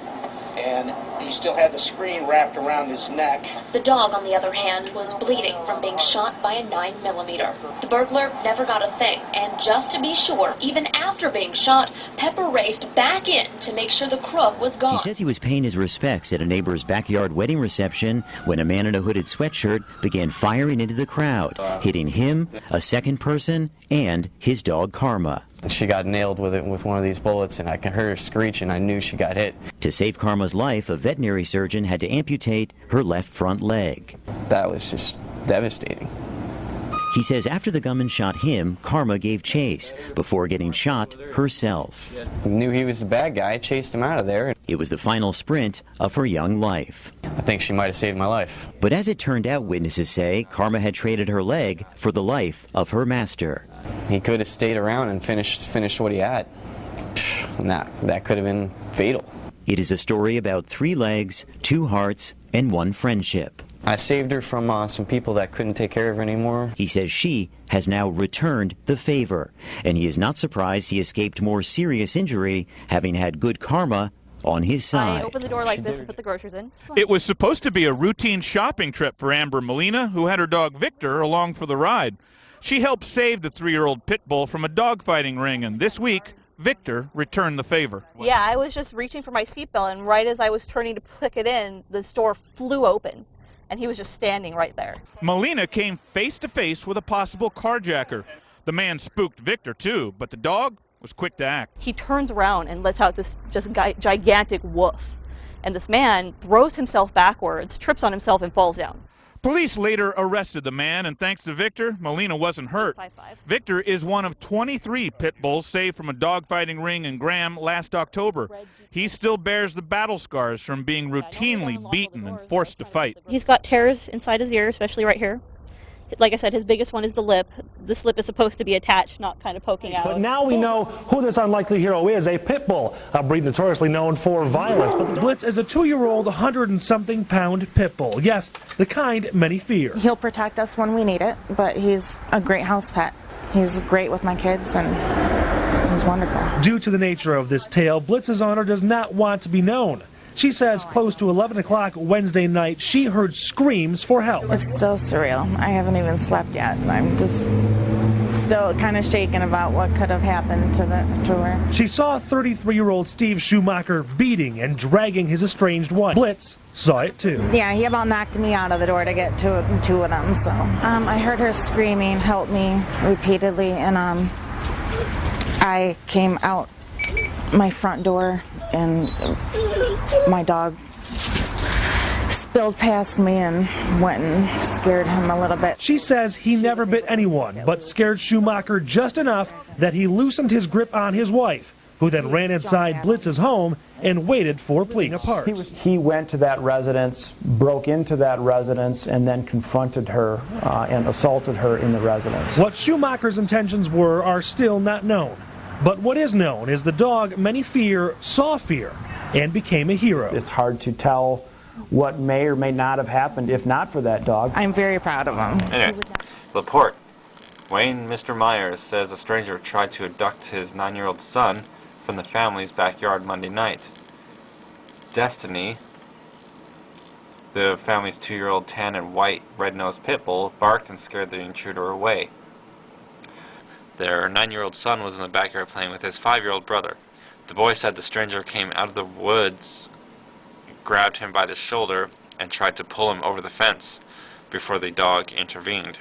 And he still had the screen wrapped around his neck. The dog, on the other hand, was bleeding from being shot by a 9mm. The burglar never got a thing, and just to be sure, even after being shot, Pepper raced back in to make sure the crook was gone. He says he was paying his respects at a neighbor's backyard wedding reception when a man in a hooded sweatshirt began firing into the crowd, hitting him, a second person, and his dog Karma. She got nailed with one of these bullets, and I could hear her screech, and I knew she got hit. To save Karma's life, a veterinary surgeon had to amputate her left front leg. That was just devastating. He says after the gunman shot him, Karma gave chase before getting shot herself. Knew he was the bad guy, chased him out of there. It was the final sprint of her young life. I think she might have saved my life. But as it turned out, witnesses say Karma had traded her leg for the life of her master. He could have stayed around and finished what he had. And that could have been fatal. It is a story about 3 legs, 2 hearts, and 1 friendship. I saved her from some people that couldn't take care of her anymore. He says she has now returned the favor, and he is not surprised he escaped more serious injury, having had good karma on his side. I opened the door like this and put the groceries in. It was supposed to be a routine shopping trip for Amber Molina, who had her dog Victor along for the ride. She helped save the 3-year-old pit bull from a dogfighting ring, and this week, Victor returned the favor. Yeah, I was just reaching for my seatbelt, and right as I was turning to click it in, the door flew open, and he was just standing right there. Molina came face to face with a possible carjacker. The man spooked Victor, too, but the dog was quick to act. He turns around and lets out this just gigantic woof. And this man throws himself backwards, trips on himself, and falls down. Police later arrested the man, and thanks to Victor, Melina wasn't hurt. Victor is one of 23 pit bulls saved from a dogfighting ring in Graham last October. He still bears the battle scars from being routinely beaten and forced to fight. He's got tears inside his ear, especially right here. Like I said, his biggest one is the lip. This lip is supposed to be attached, not kind of poking out. But now we know who this unlikely hero is, a pit bull, a breed notoriously known for violence. But Blitz is a 2-year-old, 100-and-something pound pit bull. Yes, the kind many fear. He'll protect us when we need it, but he's a great house pet. He's great with my kids, and he's wonderful. Due to the nature of this tale, Blitz's owner does not want to be known. She says close to 11 o'clock Wednesday night, she heard screams for help. It's still surreal. I haven't even slept yet. I'm just still kind of shaken about what could have happened to her. She saw 33-year-old Steve Schumacher beating and dragging his estranged wife. Blitz saw it too. Yeah, he about knocked me out of the door to get two of them. So I heard her screaming, "Help me," repeatedly, and I came out my front door, and my dog spilled past me and went and scared him a little bit. She says he never bit anyone, but scared Schumacher just enough that he loosened his grip on his wife, who then ran inside Blitz's home and waited for police. He went to that residence, broke into that residence, and then confronted her and assaulted her in the residence. What Schumacher's intentions were are still not known. But what is known is the dog many fear saw fear and became a hero. It's hard to tell what may or may not have happened if not for that dog. I'm very proud of him. Anyway, Laporte. Wayne Mr. Myers says a stranger tried to abduct his 9-year-old son from the family's backyard Monday night. Destiny, the family's 2-year-old tan and white red-nosed pit bull, barked and scared the intruder away. Their 9-year-old son was in the backyard playing with his 5-year-old brother. The boy said the stranger came out of the woods, grabbed him by the shoulder, and tried to pull him over the fence before the dog intervened.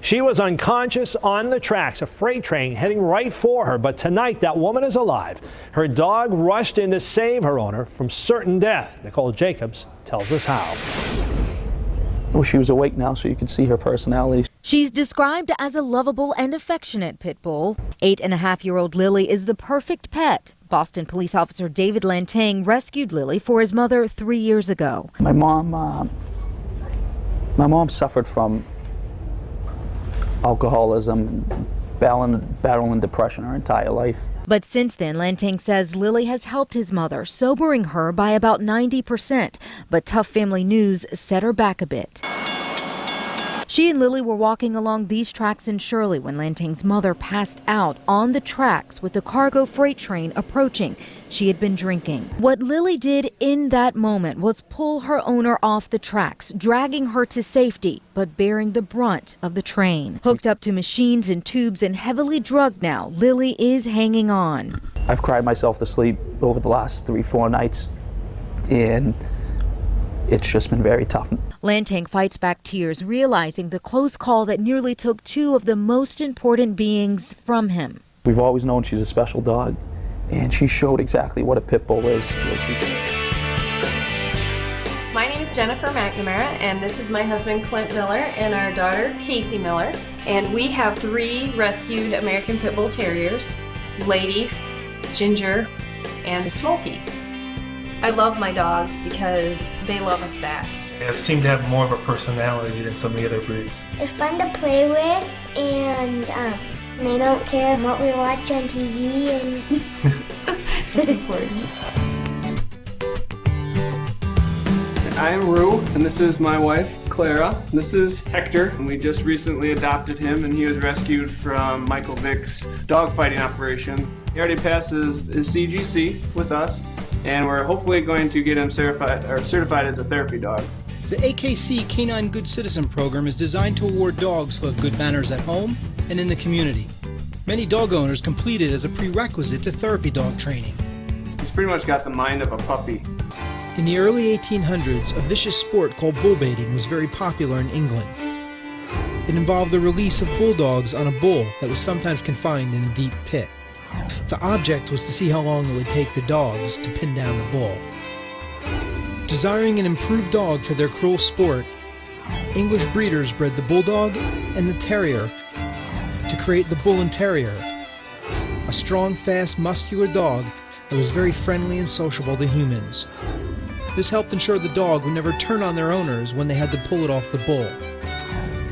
She was unconscious on the tracks, a freight train heading right for her, but tonight that woman is alive. Her dog rushed in to save her owner from certain death. Nicole Jacobs tells us how. I wish she was awake now so you could see her personality. She's described as a lovable and affectionate pit bull. 8.5-year-old Lily is the perfect pet. Boston police officer David Lantang rescued Lily for his mother 3 years ago. My mom suffered from alcoholism and battling depression her entire life. But since then, Lantang says Lily has helped his mother, sobering her by about 90%. But tough family news set her back a bit. She and Lily were walking along these tracks in Shirley when Lantang's mother passed out on the tracks with the cargo freight train approaching. She had been drinking. What Lily did in that moment was pull her owner off the tracks, dragging her to safety, but bearing the brunt of the train. Hooked up to machines and tubes and heavily drugged now, Lily is hanging on. I've cried myself to sleep over the last 3-4 nights, and it's just been very tough. Lantang fights back tears, realizing the close call that nearly took two of the most important beings from him. We've always known she's a special dog, and she showed exactly what a pit bull is. My name is Jennifer McNamara, and this is my husband Clint Miller and our daughter Casey Miller. And we have 3 rescued American Pit Bull Terriers, Lady, Ginger, and Smokey. I love my dogs because they love us back. They seem to have more of a personality than some of the other breeds. They're fun to play with, and they don't care what we watch on TV, and That's important. I'm Rue, and this is my wife, Clara. This is Hector, and we just recently adopted him, and he was rescued from Michael Vick's dogfighting operation. He already passed his CGC with us, and we're hopefully going to get him certified as a therapy dog. The AKC Canine Good Citizen program is designed to award dogs who have good manners at home and in the community. Many dog owners complete it as a prerequisite to therapy dog training. He's pretty much got the mind of a puppy. In the early 1800s, a vicious sport called bull baiting was very popular in England. It involved the release of bulldogs on a bull that was sometimes confined in a deep pit. The object was to see how long it would take the dogs to pin down the bull. Desiring an improved dog for their cruel sport, English breeders bred the bulldog and the terrier to create the bull and terrier, a strong, fast, muscular dog that was very friendly and sociable to humans. This helped ensure the dog would never turn on their owners when they had to pull it off the bull.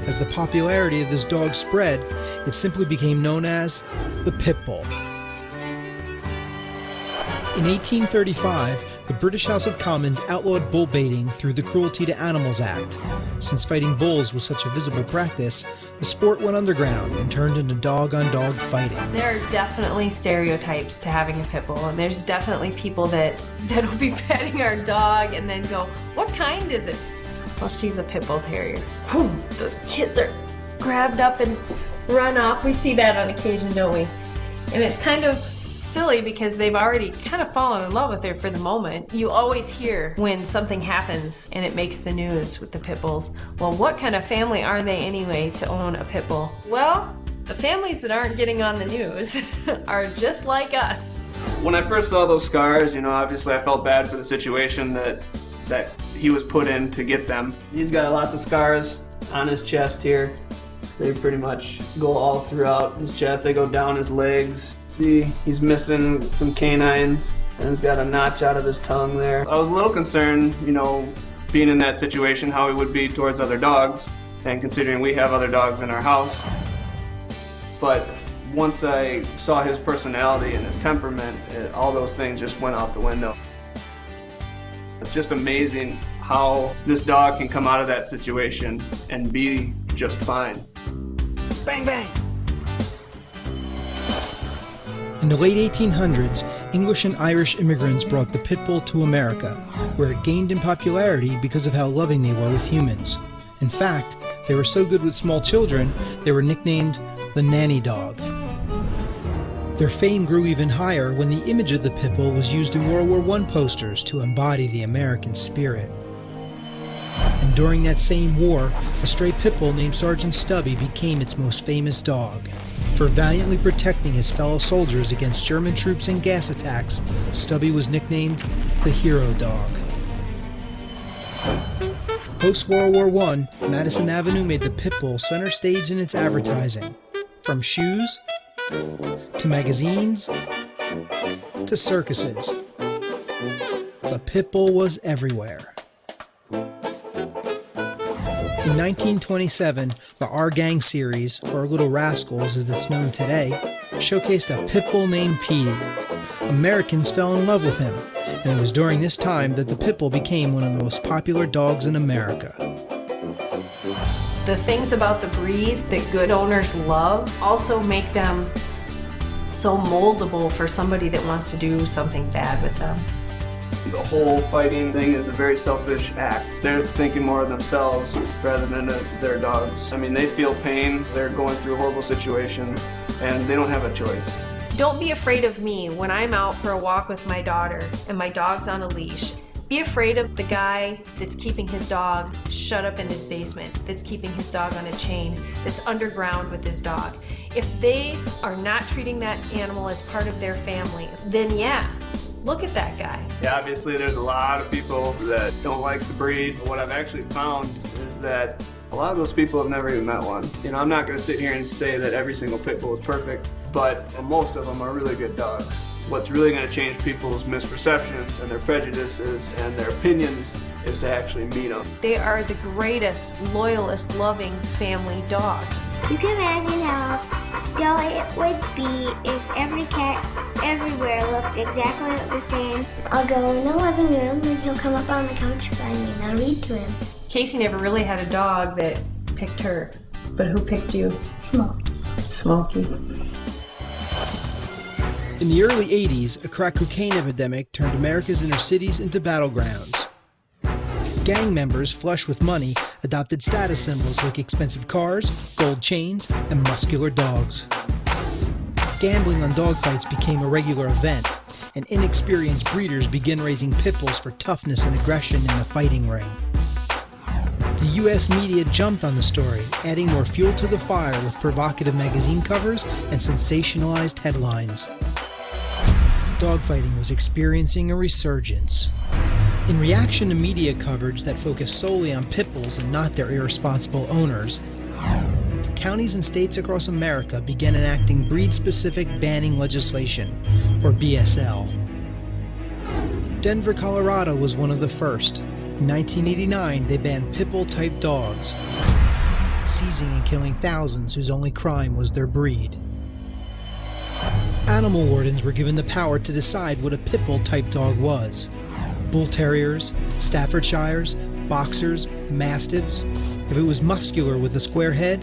As the popularity of this dog spread, it simply became known as the pit bull. In 1835, the British House of Commons outlawed bull baiting through the Cruelty to Animals Act. Since fighting bulls was such a visible practice, the sport went underground and turned into dog-on-dog fighting. There are definitely stereotypes to having a pit bull, and there's definitely people that'll be petting our dog and then go, "What kind is it?" Well, she's a pit bull terrier. Whew, those kids are grabbed up and run off. We see that on occasion, don't we? And it's kind of silly because they've already kind of fallen in love with her for the moment. You always hear when something happens and it makes the news with the pit bulls. Well, what kind of family are they anyway to own a pit bull? Well, the families that aren't getting on the news are just like us. When I first saw those scars, obviously I felt bad for the situation that he was put in to get them. He's got lots of scars on his chest here. They pretty much go all throughout his chest. They go down his legs. See, he's missing some canines, and he's got a notch out of his tongue there. I was a little concerned, being in that situation, how he would be towards other dogs, and considering we have other dogs in our house. But once I saw his personality and his temperament, all those things just went out the window. It's just amazing how this dog can come out of that situation and be just fine. Bang, bang! In the late 1800s, English and Irish immigrants brought the pit bull to America, where it gained in popularity because of how loving they were with humans. In fact, they were so good with small children, they were nicknamed the nanny dog. Their fame grew even higher when the image of the pit bull was used in World War I posters to embody the American spirit. And during that same war, a stray pit bull named Sergeant Stubby became its most famous dog. For valiantly protecting his fellow soldiers against German troops and gas attacks, Stubby was nicknamed the Hero Dog. Post-World War I, Madison Avenue made the pit bull center stage in its advertising. From shoes, to magazines, to circuses. The pit bull was everywhere. In 1927, the Our Gang series, or Little Rascals as it's known today, showcased a pit bull named Petey. Americans fell in love with him, and it was during this time that the pit bull became one of the most popular dogs in America. The things about the breed that good owners love also make them so moldable for somebody that wants to do something bad with them. The whole fighting thing is a very selfish act. They're thinking more of themselves rather than their dogs. I mean, they feel pain, they're going through a horrible situation, and they don't have a choice. Don't be afraid of me when I'm out for a walk with my daughter and my dog's on a leash. Be afraid of the guy that's keeping his dog shut up in his basement, that's keeping his dog on a chain, that's underground with his dog. If they are not treating that animal as part of their family, then yeah, look at that guy. Yeah, obviously there's a lot of people that don't like the breed. What I've actually found is that a lot of those people have never even met one. I'm not going to sit here and say that every single pit bull is perfect, but most of them are really good dogs. What's really going to change people's misperceptions and their prejudices and their opinions is to actually meet them. They are the greatest, loyalist, loving family dog. You can imagine how dull it would be if every cat everywhere looked exactly the same. I'll go in the living room and he'll come up on the couch by me and I'll read to him. Casey never really had a dog that picked her, but who picked you? Smokey. Smokey. In the early 80s, a crack cocaine epidemic turned America's inner cities into battlegrounds. Gang members, flush with money, adopted status symbols like expensive cars, gold chains, and muscular dogs. Gambling on dogfights became a regular event, and inexperienced breeders began raising pit bulls for toughness and aggression in the fighting ring. The U.S. media jumped on the story, adding more fuel to the fire with provocative magazine covers and sensationalized headlines. dogfighting was experiencing a resurgence. In reaction to media coverage that focused solely on pit bulls and not their irresponsible owners, counties and states across America began enacting breed-specific banning legislation, or BSL. Denver, Colorado was one of the first. In 1989, they banned pit bull-type dogs, seizing and killing thousands whose only crime was their breed. Animal wardens were given the power to decide what a pit bull-type dog was. Bull terriers, Staffordshires, boxers, mastiffs. If it was muscular with a square head,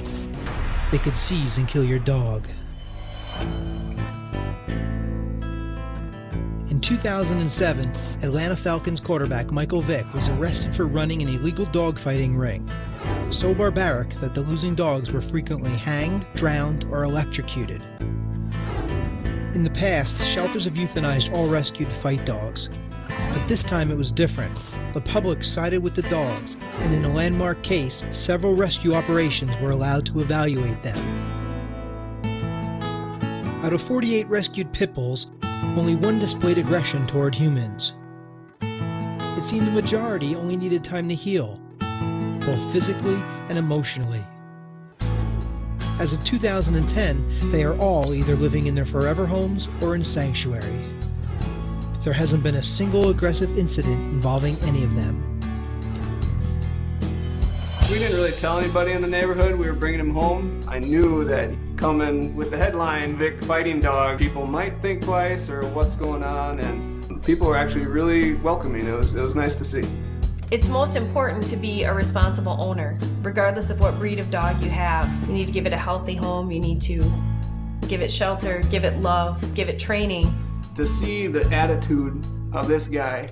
they could seize and kill your dog. In 2007, Atlanta Falcons quarterback Michael Vick was arrested for running an illegal dogfighting ring, so barbaric that the losing dogs were frequently hanged, drowned, or electrocuted. In the past, shelters have euthanized all rescued fight dogs, but this time it was different. The public sided with the dogs, and in a landmark case, several rescue operations were allowed to evaluate them. Out of 48 rescued pit bulls, only one displayed aggression toward humans. It seemed the majority only needed time to heal, both physically and emotionally. As of 2010, they are all either living in their forever homes or in sanctuary. There hasn't been a single aggressive incident involving any of them. We didn't really tell anybody in the neighborhood we were bringing him home. I knew that coming with the headline, Vic fighting dog, people might think twice or what's going on, and people were actually really welcoming. It was nice to see. It's most important to be a responsible owner. Regardless of what breed of dog you have, you need to give it a healthy home, you need to give it shelter, give it love, give it training. To see the attitude of this guy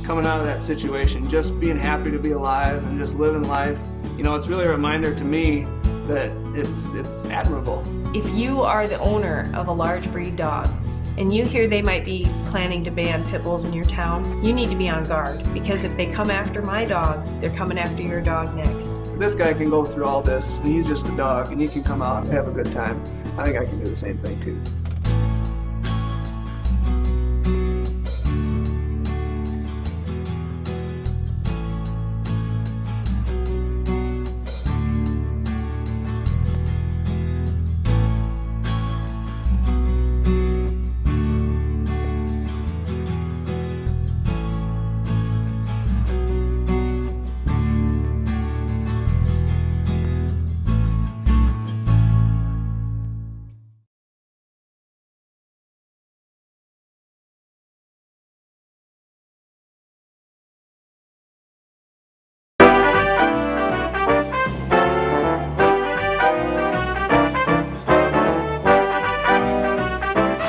coming out of that situation, just being happy to be alive and just living life, you know, it's really a reminder to me that it's admirable. If you are the owner of a large breed dog and you hear they might be planning to ban pit bulls in your town, you need to be on guard, because if they come after my dog, they're coming after your dog next. This guy can go through all this, and he's just a dog, and he can come out and have a good time. I think I can do the same thing too.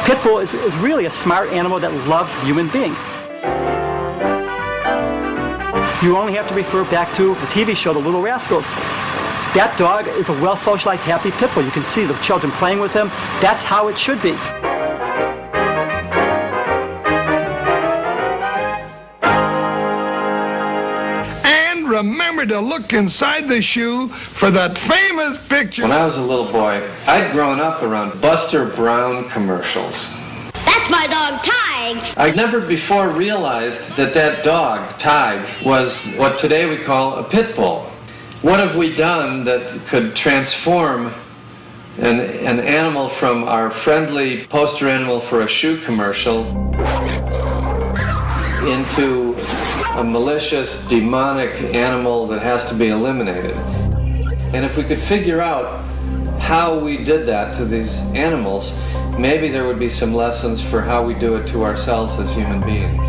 Pit bull is really a smart animal that loves human beings. You only have to refer back to the TV show, The Little Rascals. That dog is a well-socialized, happy pit bull. You can see the children playing with him. That's how it should be. And remember to look inside the shoe for that famous picture. When I was a little boy, I'd grown up around Buster Brown commercials. That's my dog, Tig. I never before realized that dog, Tig, was what today we call a pit bull. What have we done that could transform an animal from our friendly poster animal for a shoe commercial into a malicious, demonic animal that has to be eliminated? And if we could figure out how we did that to these animals, maybe there would be some lessons for how we do it to ourselves as human beings.